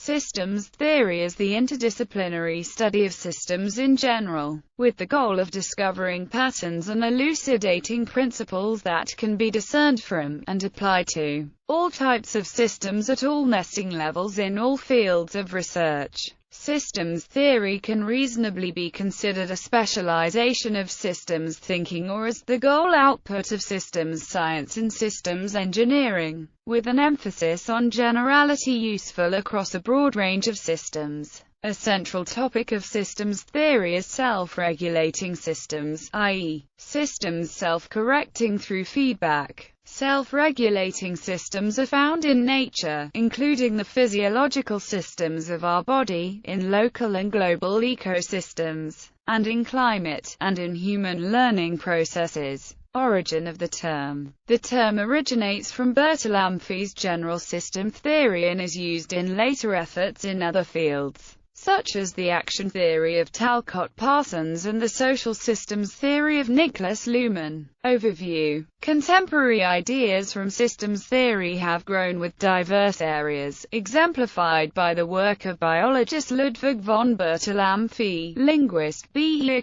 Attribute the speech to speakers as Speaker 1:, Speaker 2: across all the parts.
Speaker 1: Systems theory is the interdisciplinary study of systems in general, with the goal of discovering patterns and elucidating principles that can be discerned from, and applied to, all types of systems at all nesting levels in all fields of research. Systems theory can reasonably be considered a specialization of systems thinking or as the goal output of systems science and systems engineering, with an emphasis on generality useful across a broad range of systems. A central topic of systems theory is self-regulating systems, i.e., systems self-correcting through feedback. Self-regulating systems are found in nature, including the physiological systems of our body, in local and global ecosystems, and in climate, and in human learning processes. Origin of the term. The term originates from Bertalanffy's general system theory and is used in later efforts in other fields, such as the action theory of Talcott Parsons and the social systems theory of Niklas Luhmann. Overview. Contemporary ideas from systems theory have grown with diverse areas, exemplified by the work of biologist Ludwig von Bertalanffy, linguist B.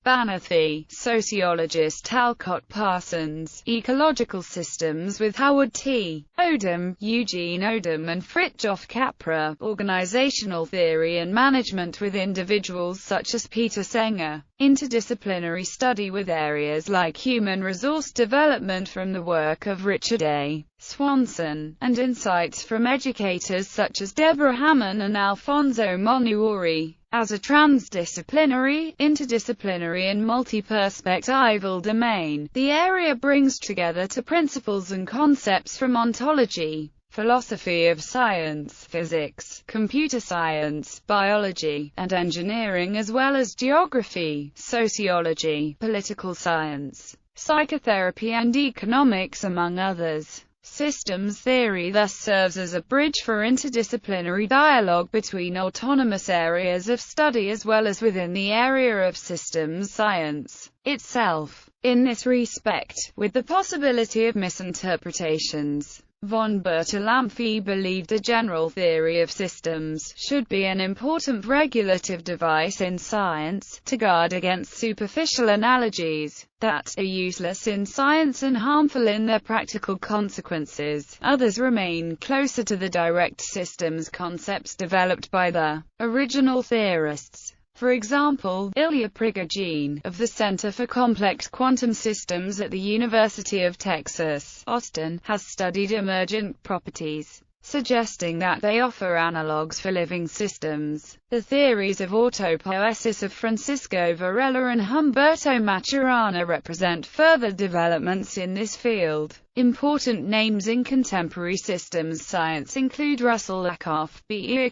Speaker 1: Banathy, sociologist Talcott Parsons, ecological systems with Howard T. Odum, Eugene Odum and Fritjof Capra, organizational theory and management with individuals such as Peter Senger, interdisciplinary study with areas like human resource development from the work of Richard A. Swanson, and insights from educators such as Deborah Hammond and Alfonso Monuori. As a transdisciplinary, interdisciplinary and multi-perspectival domain, the area brings together principles and concepts from ontology, philosophy of science, physics, computer science, biology, and engineering, as well as geography, sociology, political science, psychotherapy and economics, among others. Systems theory thus serves as a bridge for interdisciplinary dialogue between autonomous areas of study as well as within the area of systems science itself. In this respect, with the possibility of misinterpretations, von Bertalanffy believed a general theory of systems should be an important regulative device in science, to guard against superficial analogies that are useless in science and harmful in their practical consequences. Others remain closer to the direct systems concepts developed by the original theorists. For example, Ilya Prigogine, of the Center for Complex Quantum Systems at the University of Texas, Austin, has studied emergent properties, suggesting that they offer analogues for living systems. The theories of autopoiesis of Francisco Varela and Humberto Maturana represent further developments in this field. Important names in contemporary systems science include Russell Lakoff, B.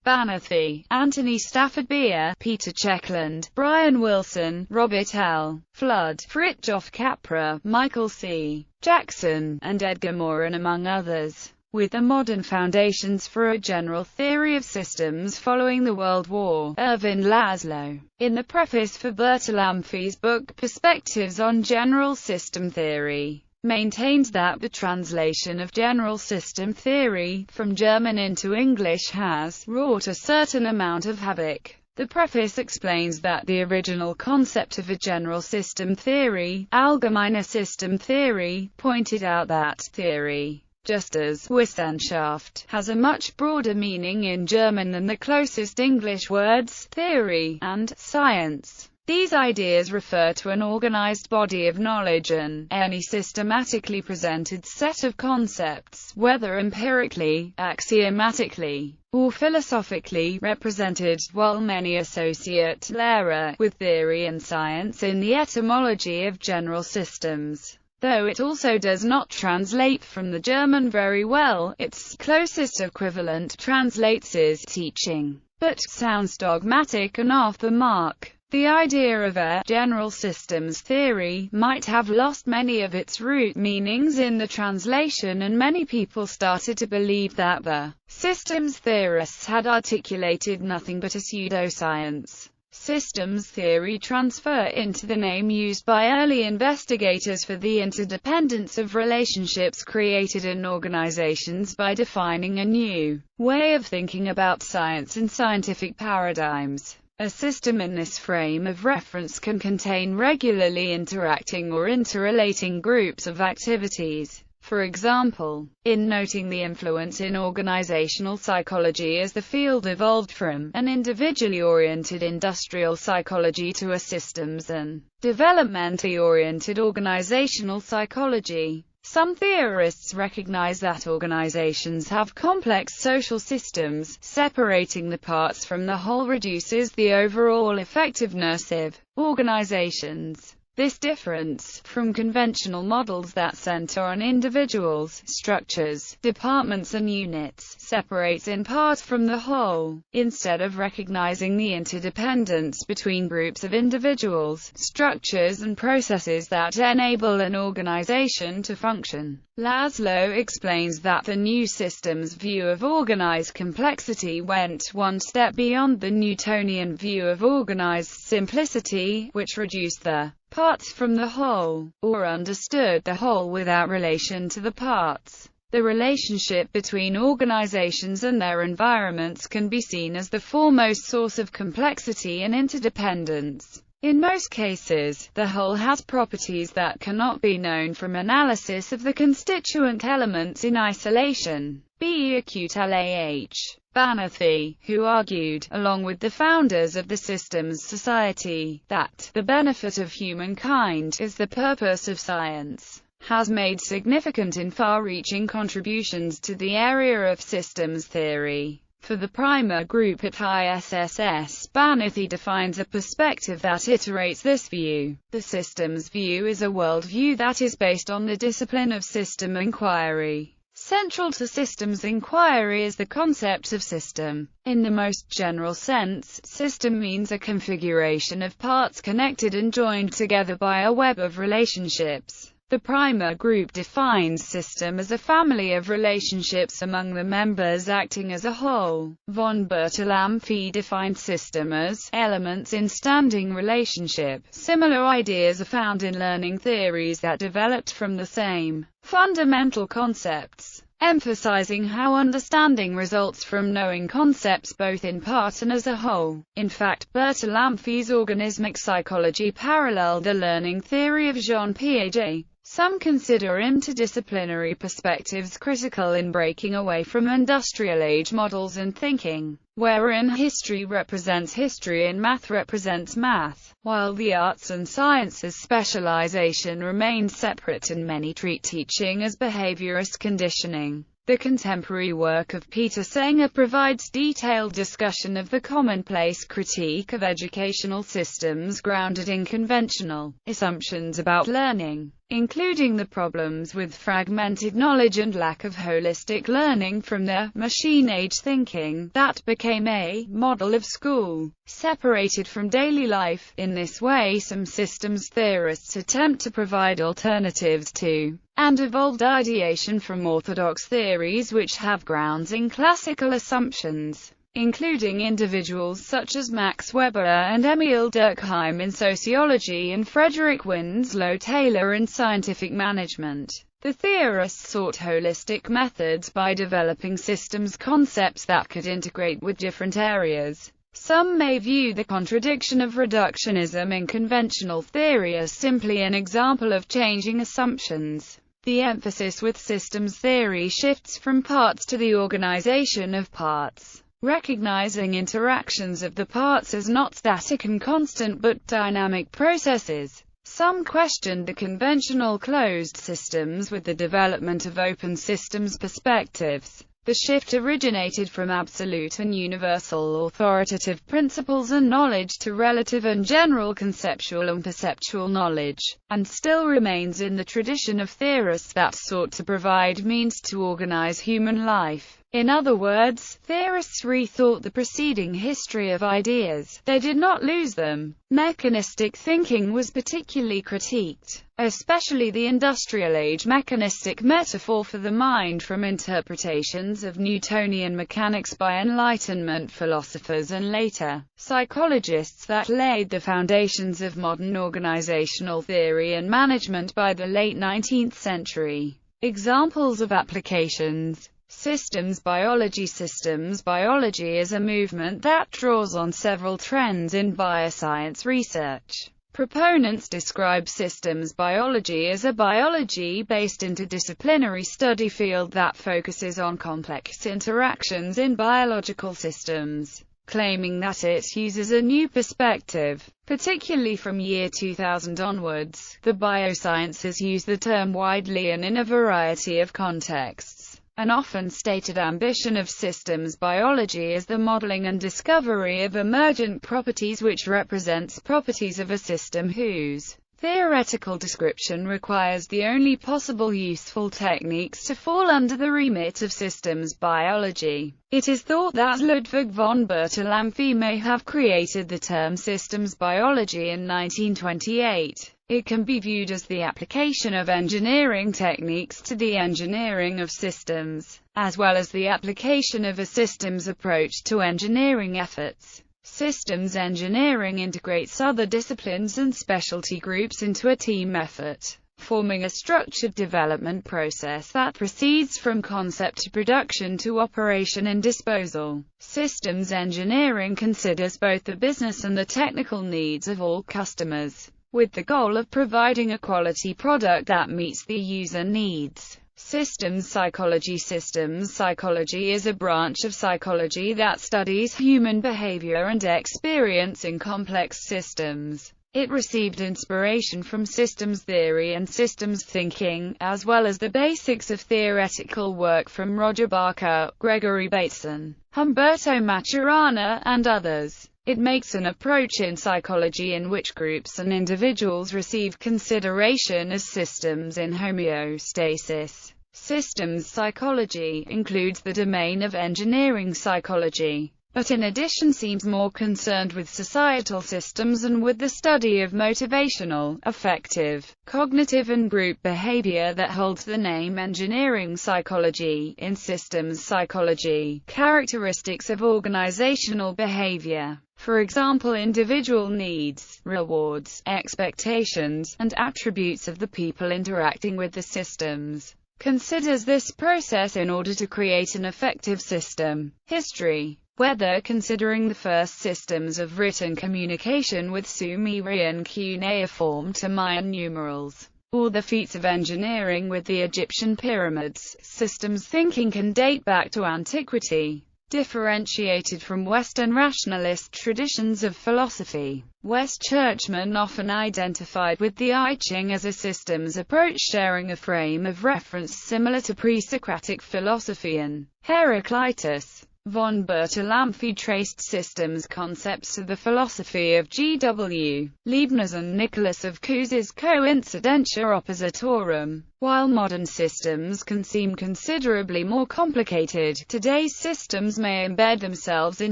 Speaker 1: Banathy, Anthony Stafford Beer, Peter Checkland, Brian Wilson, Robert L. Flood, Fritjof Capra, Michael C. Jackson, and Edgar Morin, among others, with the modern foundations for a general theory of systems following the World War. Ervin Laszlo, in the preface for Bertalanffy's book Perspectives on General System Theory, maintains that the translation of general system theory from German into English has wrought a certain amount of havoc. The preface explains that the original concept of a general system theory, allgemeine System theory, pointed out that theory, just as Wissenschaft, has a much broader meaning in German than the closest English words, theory, and science. These ideas refer to an organized body of knowledge and any systematically presented set of concepts, whether empirically, axiomatically, or philosophically represented, while many associate Lehre with theory and science in the etymology of general systems. Though it also does not translate from the German very well, its closest equivalent translates as teaching, but sounds dogmatic and off the mark. The idea of a general systems theory might have lost many of its root meanings in the translation, and many people started to believe that the systems theorists had articulated nothing but a pseudoscience. Systems theory transfer into the name used by early investigators for the interdependence of relationships created in organizations by defining a new way of thinking about science and scientific paradigms. A system in this frame of reference can contain regularly interacting or interrelating groups of activities. For example, in noting the influence in organizational psychology as the field evolved from an individually oriented industrial psychology to a systems and developmentally oriented organizational psychology. Some theorists recognize that organizations have complex social systems. Separating the parts from the whole reduces the overall effectiveness of organizations. This difference from conventional models that center on individuals, structures, departments and units, separates in part from the whole. Instead of recognizing the interdependence between groups of individuals, structures and processes that enable an organization to function, Laszlo explains that the new systems view of organized complexity went one step beyond the Newtonian view of organized simplicity, which reduced the parts from the whole, or understood the whole without relation to the parts. The relationship between organizations and their environments can be seen as the foremost source of complexity and interdependence. In most cases, the whole has properties that cannot be known from analysis of the constituent elements in isolation. B. Acute-Lah. Banathy, who argued, along with the founders of the Systems Society, that the benefit of humankind is the purpose of science, has made significant and far-reaching contributions to the area of systems theory. For the primer group at ISSS, Banathy defines a perspective that iterates this view. The systems view is a worldview that is based on the discipline of system inquiry. Central to systems inquiry is the concept of system. In the most general sense, system means a configuration of parts connected and joined together by a web of relationships. The primer group defines system as a family of relationships among the members acting as a whole. Von Bertalanffy defined system as elements in standing relationship. Similar ideas are found in learning theories that developed from the same fundamental concepts, emphasizing how understanding results from knowing concepts both in part and as a whole. In fact, Bertalanffy's organismic psychology paralleled the learning theory of Jean Piaget. Some consider interdisciplinary perspectives critical in breaking away from industrial age models and thinking, wherein history represents history and math represents math, while the arts and sciences specialization remains separate and many treat teaching as behaviorist conditioning. The contemporary work of Peter Sanger provides detailed discussion of the commonplace critique of educational systems grounded in conventional assumptions about learning, including the problems with fragmented knowledge and lack of holistic learning from the machine-age thinking that became a model of school, separated from daily life. In this way, some systems theorists attempt to provide alternatives to and evolved ideation from orthodox theories which have grounds in classical assumptions, including individuals such as Max Weber and Emil Durkheim in sociology and Frederick Winslow Taylor in scientific management. The theorists sought holistic methods by developing systems concepts that could integrate with different areas. Some may view the contradiction of reductionism in conventional theory as simply an example of changing assumptions. The emphasis with systems theory shifts from parts to the organization of parts, recognizing interactions of the parts as not static and constant but dynamic processes. Some questioned the conventional closed systems with the development of open systems perspectives. The shift originated from absolute and universal authoritative principles and knowledge to relative and general conceptual and perceptual knowledge, and still remains in the tradition of theorists that sought to provide means to organize human life. In other words, theorists rethought the preceding history of ideas. They did not lose them. Mechanistic thinking was particularly critiqued, especially the industrial age mechanistic metaphor for the mind from interpretations of Newtonian mechanics by Enlightenment philosophers and later psychologists that laid the foundations of modern organizational theory and management by the late 19th century. Examples of applications: systems biology. Systems biology is a movement that draws on several trends in bioscience research. Proponents describe systems biology as a biology-based interdisciplinary study field that focuses on complex interactions in biological systems, claiming that it uses a new perspective. Particularly from year 2000 onwards, the biosciences use the term widely and in a variety of contexts. An often stated ambition of systems biology is the modeling and discovery of emergent properties, which represents properties of a system whose theoretical description requires the only possible useful techniques to fall under the remit of systems biology. It is thought that Ludwig von Bertalanffy may have created the term systems biology in 1928. It can be viewed as the application of engineering techniques to the engineering of systems, as well as the application of a systems approach to engineering efforts. Systems engineering integrates other disciplines and specialty groups into a team effort, forming a structured development process that proceeds from concept to production to operation and disposal. Systems engineering considers both the business and the technical needs of all customers, with the goal of providing a quality product that meets the user needs. Systems psychology. Systems psychology is a branch of psychology that studies human behavior and experience in complex systems. It received inspiration from systems theory and systems thinking, as well as the basics of theoretical work from Roger Barker, Gregory Bateson, Humberto Maturana, and others. It makes an approach in psychology in which groups and individuals receive consideration as systems in homeostasis. Systems psychology includes the domain of engineering psychology, but in addition seems more concerned with societal systems and with the study of motivational, affective, cognitive and group behavior that holds the name engineering psychology. In systems psychology, characteristics of organizational behavior, for example individual needs, rewards, expectations, and attributes of the people interacting with the systems, considers this process in order to create an effective system. History. Whether considering the first systems of written communication with Sumerian cuneiform to Mayan numerals, or the feats of engineering with the Egyptian pyramids, systems thinking can date back to antiquity. Differentiated from Western rationalist traditions of philosophy, West churchmen often identified with the I Ching as a systems approach sharing a frame of reference similar to pre-Socratic philosophy and Heraclitus. Von Bertalanffy traced systems concepts to the philosophy of G.W. Leibniz and Nicholas of Cusa's coincidentia oppositorum. While modern systems can seem considerably more complicated, today's systems may embed themselves in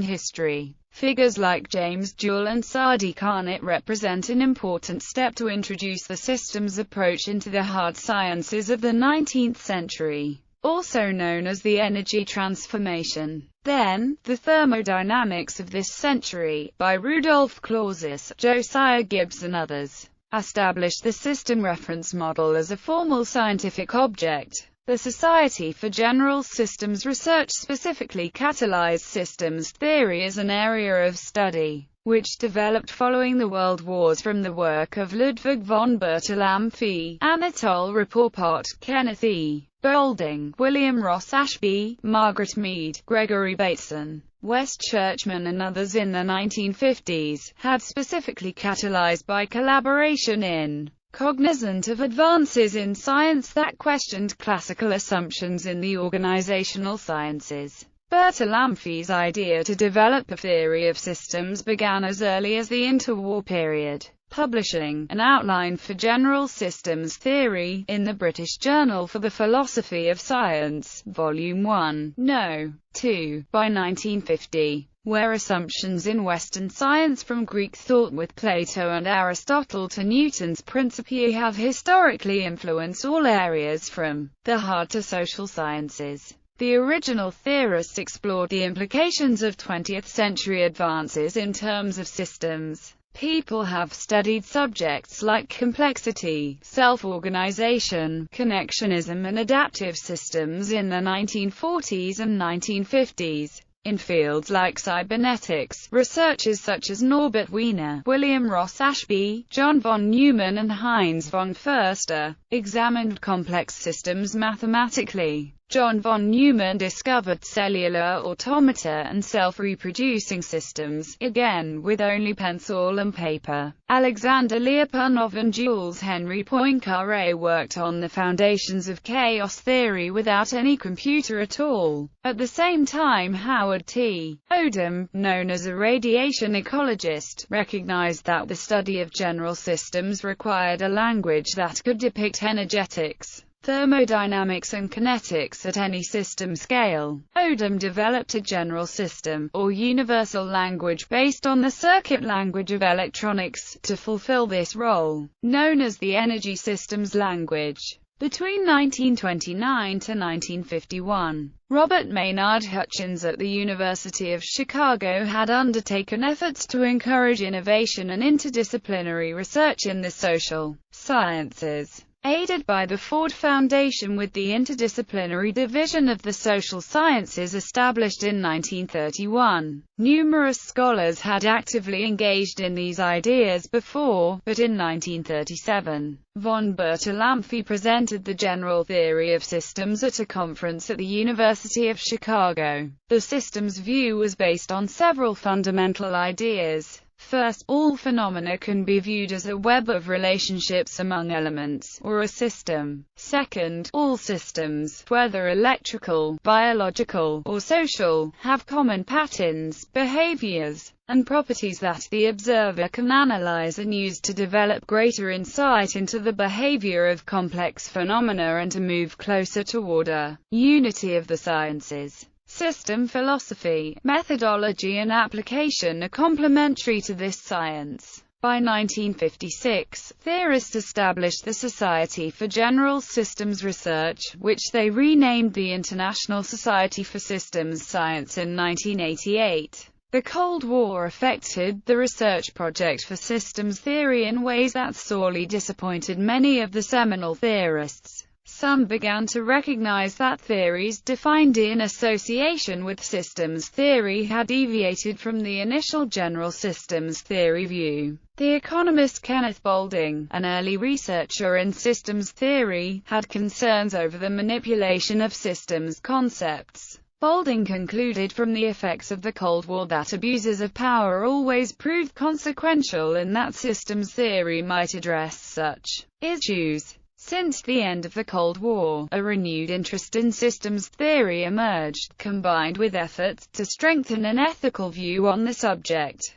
Speaker 1: history. Figures like James Joule and Sadi Khan represent an important step to introduce the systems approach into the hard sciences of the 19th century, also known as the energy transformation. Then, the thermodynamics of this century, by Rudolf Clausius, Josiah Gibbs and others, established the system reference model as a formal scientific object. The Society for General Systems Research specifically catalyzed systems theory as an area of study, which developed following the World Wars from the work of Ludwig von Bertalanffy, Anatole Rapoport, Kenneth E. Boulding, William Ross Ashby, Margaret Mead, Gregory Bateson, West churchmen and others in the 1950s, had specifically catalyzed by collaboration in cognizant of advances in science that questioned classical assumptions in the organizational sciences. Bertalanffy's idea to develop a theory of systems began as early as the interwar period, publishing an outline for general systems theory in the British Journal for the Philosophy of Science, Volume 1, No. 2, by 1950, where assumptions in Western science from Greek thought with Plato and Aristotle to Newton's Principia have historically influenced all areas from the hard to social sciences. The original theorists explored the implications of 20th-century advances in terms of systems. People have studied subjects like complexity, self-organization, connectionism and adaptive systems in the 1940s and 1950s. In fields like cybernetics, researchers such as Norbert Wiener, William Ross Ashby, John von Neumann and Heinz von Förster examined complex systems mathematically. John von Neumann discovered cellular automata and self-reproducing systems, again with only pencil and paper. Alexander Lyapunov and Jules Henry Poincaré worked on the foundations of chaos theory without any computer at all. At the same time, Howard T. Odum, known as a radiation ecologist, recognized that the study of general systems required a language that could depict energetics, thermodynamics and kinetics at any system scale. Odum developed a general system, or universal language based on the circuit language of electronics, to fulfill this role, known as the energy systems language. Between 1929 to 1951, Robert Maynard Hutchins at the University of Chicago had undertaken efforts to encourage innovation and interdisciplinary research in the social sciences. Aided by the Ford Foundation with the Interdisciplinary Division of the Social Sciences established in 1931. Numerous scholars had actively engaged in these ideas before, but in 1937, von Bertalanffy presented the general theory of systems at a conference at the University of Chicago. The systems view was based on several fundamental ideas. First, all phenomena can be viewed as a web of relationships among elements, or a system. Second, all systems, whether electrical, biological, or social, have common patterns, behaviors, and properties that the observer can analyze and use to develop greater insight into the behavior of complex phenomena and to move closer toward a unity of the sciences. System philosophy, methodology and application are complementary to this science. By 1956, theorists established the Society for General Systems Research, which they renamed the International Society for Systems Science in 1988. The Cold War affected the research project for systems theory in ways that sorely disappointed many of the seminal theorists. Some began to recognize that theories defined in association with systems theory had deviated from the initial general systems theory view. The economist Kenneth Boulding, an early researcher in systems theory, had concerns over the manipulation of systems concepts. Boulding concluded from the effects of the Cold War that abuses of power always proved consequential and that systems theory might address such issues. Since the end of the Cold War, a renewed interest in systems theory emerged, combined with efforts to strengthen an ethical view on the subject.